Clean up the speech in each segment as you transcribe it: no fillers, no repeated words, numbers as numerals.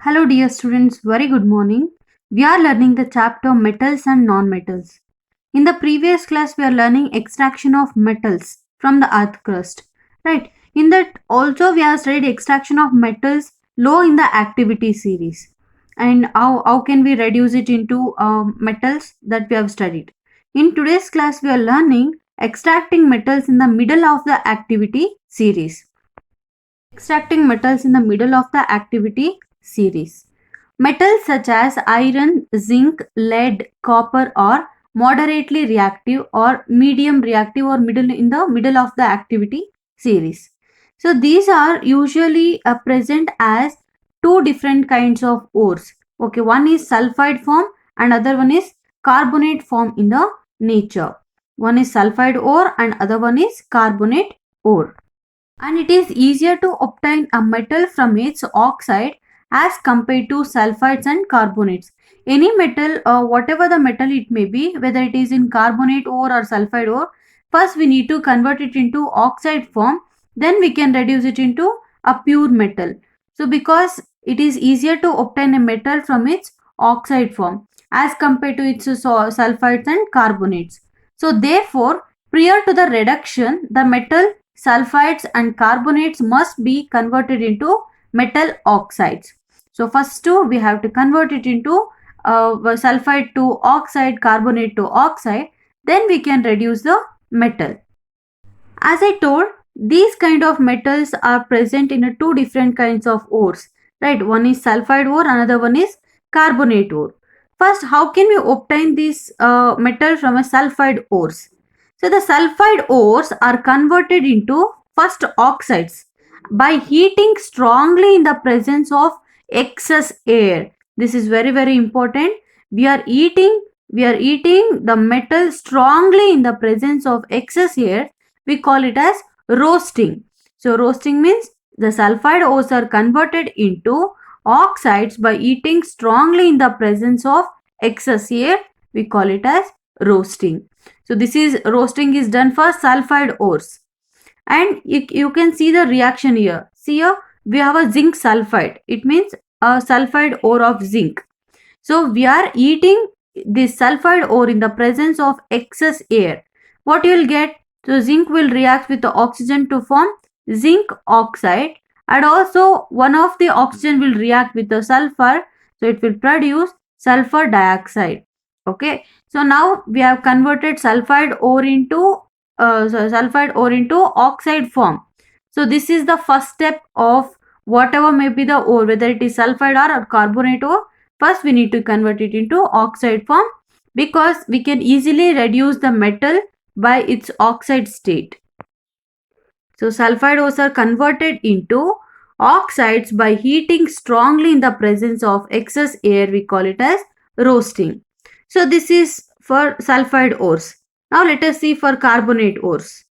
Hello dear students, very good morning. We are learning the chapter metals and non-metals. In the previous class we are learning extraction of metals from the earth crust. Right. In that also we have studied extraction of metals low in the activity series. And how can we reduce it into metals that we have studied. In today's class we are learning extracting metals in the middle of the activity series. Extracting metals in the middle of the activity series. Metals such as iron, zinc, lead, copper are moderately reactive or medium reactive or middle in the middle of the activity series. So these are usually present as two different kinds of ores. Okay, one is sulfide form and other one is carbonate form in the nature. One is sulfide ore and other one is carbonate ore, and it is easier to obtain a metal from its oxide as compared to sulfides and carbonates. Any metal, whatever the metal it may be, whether it is in carbonate ore or sulfide ore, first we need to convert it into oxide form, then we can reduce it into a pure metal. So because it is easier to obtain a metal from its oxide form as compared to its sulfides and carbonates. So therefore, prior to the reduction, the metal sulfides and carbonates must be converted into metal oxides. So first two we have to convert it into sulfide to oxide, carbonate to oxide, then we can reduce the metal. As I told, these kind of metals are present in two different kinds of ores, right? One is sulfide ore, another one is carbonate ore. First, how can we obtain this metal from a sulfide ores? So the sulfide ores are converted into first oxides by heating strongly in the presence of excess air. This is very important. We are eating the metal strongly in the presence of excess air. We call it as roasting. So roasting means the sulfide ores are converted into oxides by heating strongly in the presence of excess air. We call it as roasting. So this is roasting is done for sulfide ores, and you can see the reaction here. See here we have a zinc sulfide. It means a sulfide ore of zinc. So we are eating this sulfide ore in the presence of excess air. What you will get? So zinc will react with the oxygen to form zinc oxide, and also one of the oxygen will react with the sulfur, so it will produce sulfur dioxide. Okay, so now we have converted sulfide ore into oxide form. So this is the first step of whatever may be the ore, whether it is sulfide ore or carbonate ore. First we need to convert it into oxide form because we can easily reduce the metal by its oxide state. So sulfide ores are converted into oxides by heating strongly in the presence of excess air. We call it as roasting. So this is for sulfide ores. Now let us see for carbonate ores.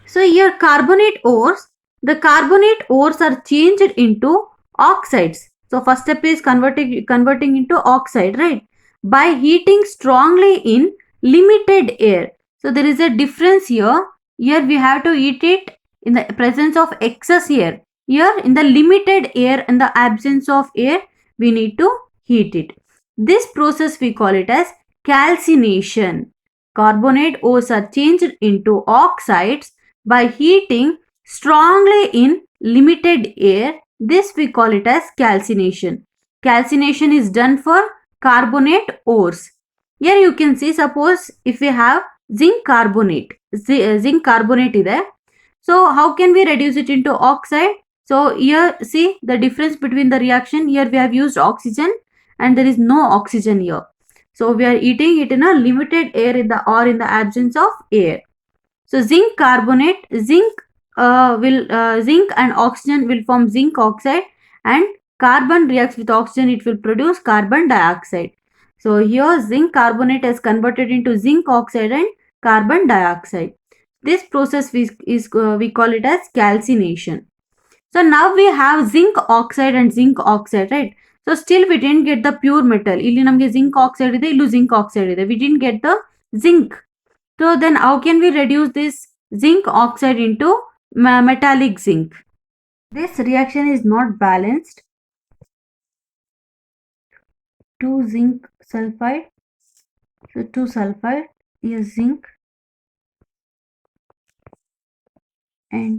So here carbonate ores, the carbonate ores are changed into oxides. So first step is converting into oxide, right? By heating strongly in limited air. So there is a difference here. Here we have to heat it in the presence of excess air. Here in the limited air, in the absence of air, we need to heat it. This process we call it as calcination. Carbonate ores are changed into oxides by heating strongly in limited air. This we call it as calcination. Calcination is done for carbonate ores. Here you can see, suppose if we have zinc carbonate is there. So how can we reduce it into oxide? So here see the difference between the reaction. Here we have used oxygen and there is no oxygen here. So we are eating it in a limited air in the absence of air. So zinc carbonate, zinc and oxygen will form zinc oxide, and carbon reacts with oxygen, it will produce carbon dioxide. So here zinc carbonate is converted into zinc oxide and carbon dioxide. This process we call it as calcination. So now we have zinc oxide and zinc oxide, right? So still we didn't get the pure metal. ಇಲ್ಲಿ ನಮಗೆ zinc oxide ಇದೆ, ಇಲ್ಲೂ zinc oxide ಇದೆ. We didn't get the zinc. So then how can we reduce this zinc oxide into metallic zinc? This reaction is not balanced. 2 zinc sulfide. So 2 sulfide is zinc and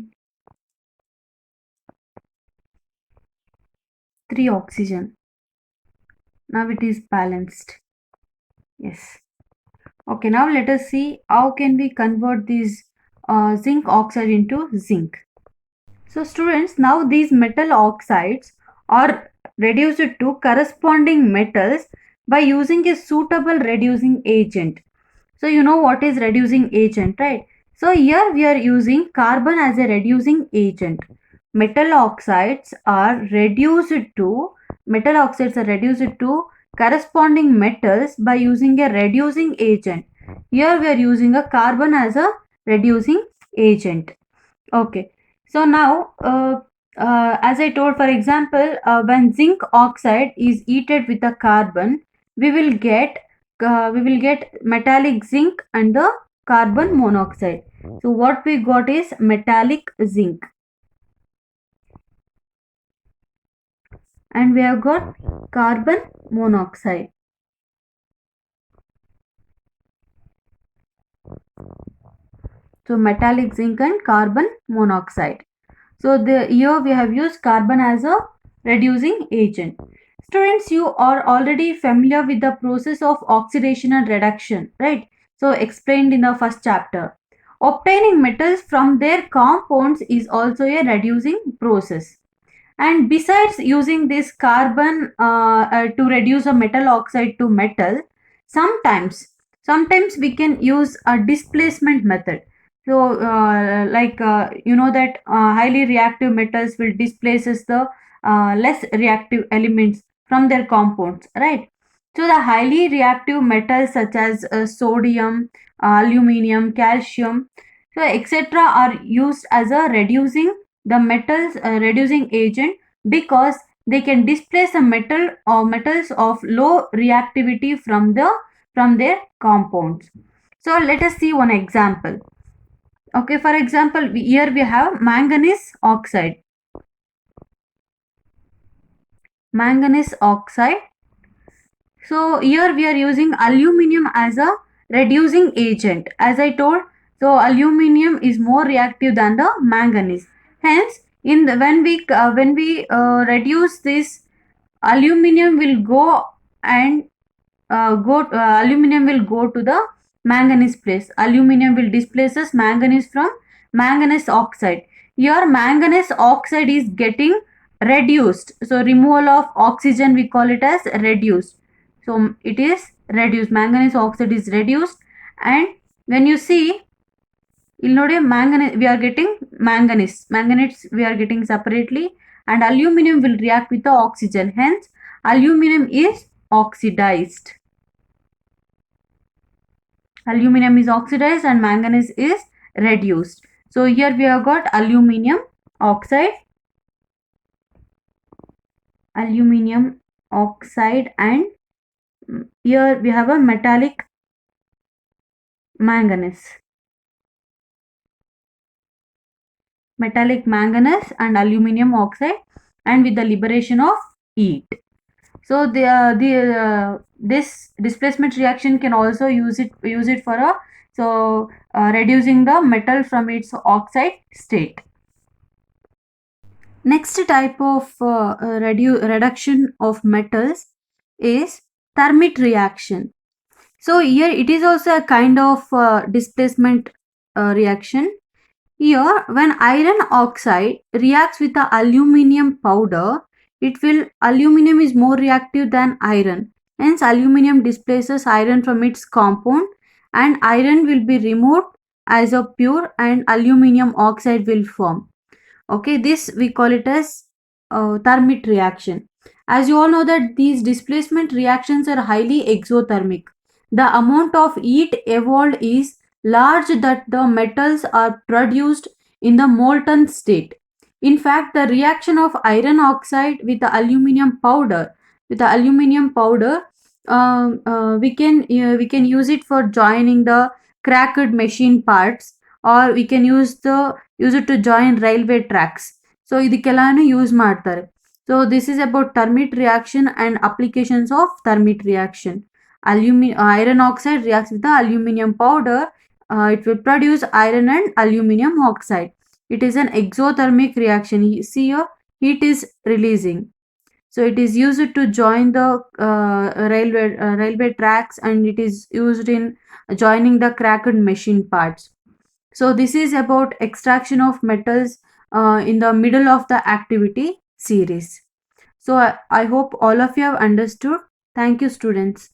3 oxygen. Now it is balanced. Yes. Okay, now let us see how can we convert this zinc oxide into zinc. So students, now these metal oxides are reduced to corresponding metals by using a suitable reducing agent. So you know what is reducing agent, right? So here we are using carbon as a reducing agent. Metal oxides are reduced to corresponding metals by using a reducing agent. Here we are using a carbon as a reducing agent. Okay, so now as I told, for example, when zinc oxide is heated with a carbon, we will get metallic zinc and the carbon monoxide. So what we got is metallic zinc, and we have got carbon monoxide. So metallic zinc and carbon monoxide. So here we have used carbon as a reducing agent. Students, you are already familiar with the process of oxidation and reduction, right? So explained in the first chapter. Obtaining metals from their compounds is also a reducing process. And besides using this carbon to reduce a metal oxide to metal, sometimes we can use a displacement method. So you know that highly reactive metals will displaces the less reactive elements from their compounds, right? So the highly reactive metals such as sodium, aluminum, calcium, so etc. are used as a reducing agent because they can displace a metal or metals of low reactivity from their compounds. So let us see one example. Okay, for example, here we have manganese oxide. So here we are using aluminum as a reducing agent. As I told, so aluminum is more reactive than the manganese. Hence, when we reduce this, aluminum will go to the manganese place. Aluminum will displaces manganese from manganese oxide. Here manganese oxide is getting reduced. So removal of oxygen, we call it as reduced. So it is reduced. Manganese oxide is reduced, and when you see, manganese, we are getting manganese we are getting separately, and aluminum will react with the oxygen. Hence aluminum is oxidized. Aluminum is oxidized and manganese is reduced. So here we have got aluminum oxide, and here we have a metallic manganese and aluminum oxide, and with the liberation of heat. So this displacement reaction can also use it for reducing the metal from its oxide state. Next type of reduction of metals is Thermit reaction. So here it is also a kind of displacement reaction. Here, when iron oxide reacts with the aluminum powder, aluminum is more reactive than iron. Hence, aluminum displaces iron from its compound, and iron will be removed as a pure, and aluminum oxide will form. Okay, this we call it as Thermit reaction. As you all know that these displacement reactions are highly exothermic. The amount of heat evolved is large that the metals are produced in the molten state. In fact, the reaction of iron oxide with the aluminum powder, we can use it for joining the cracked machine parts, or we can use it to join railway tracks. So ಇದಕ್ಕೆಲ್ಲಾನು use ಮಾಡ್ತಾರೆ. So this is about thermite reaction and applications of thermite reaction. Iron oxide reacts with the aluminum powder. It will produce iron and aluminum oxide. It is an exothermic reaction. See here, heat is releasing. So it is used to join the railway tracks, and it is used in joining the cracked machine parts. So this is about extraction of metals in the middle of the activity series. So I hope all of you have understood. Thank you, students.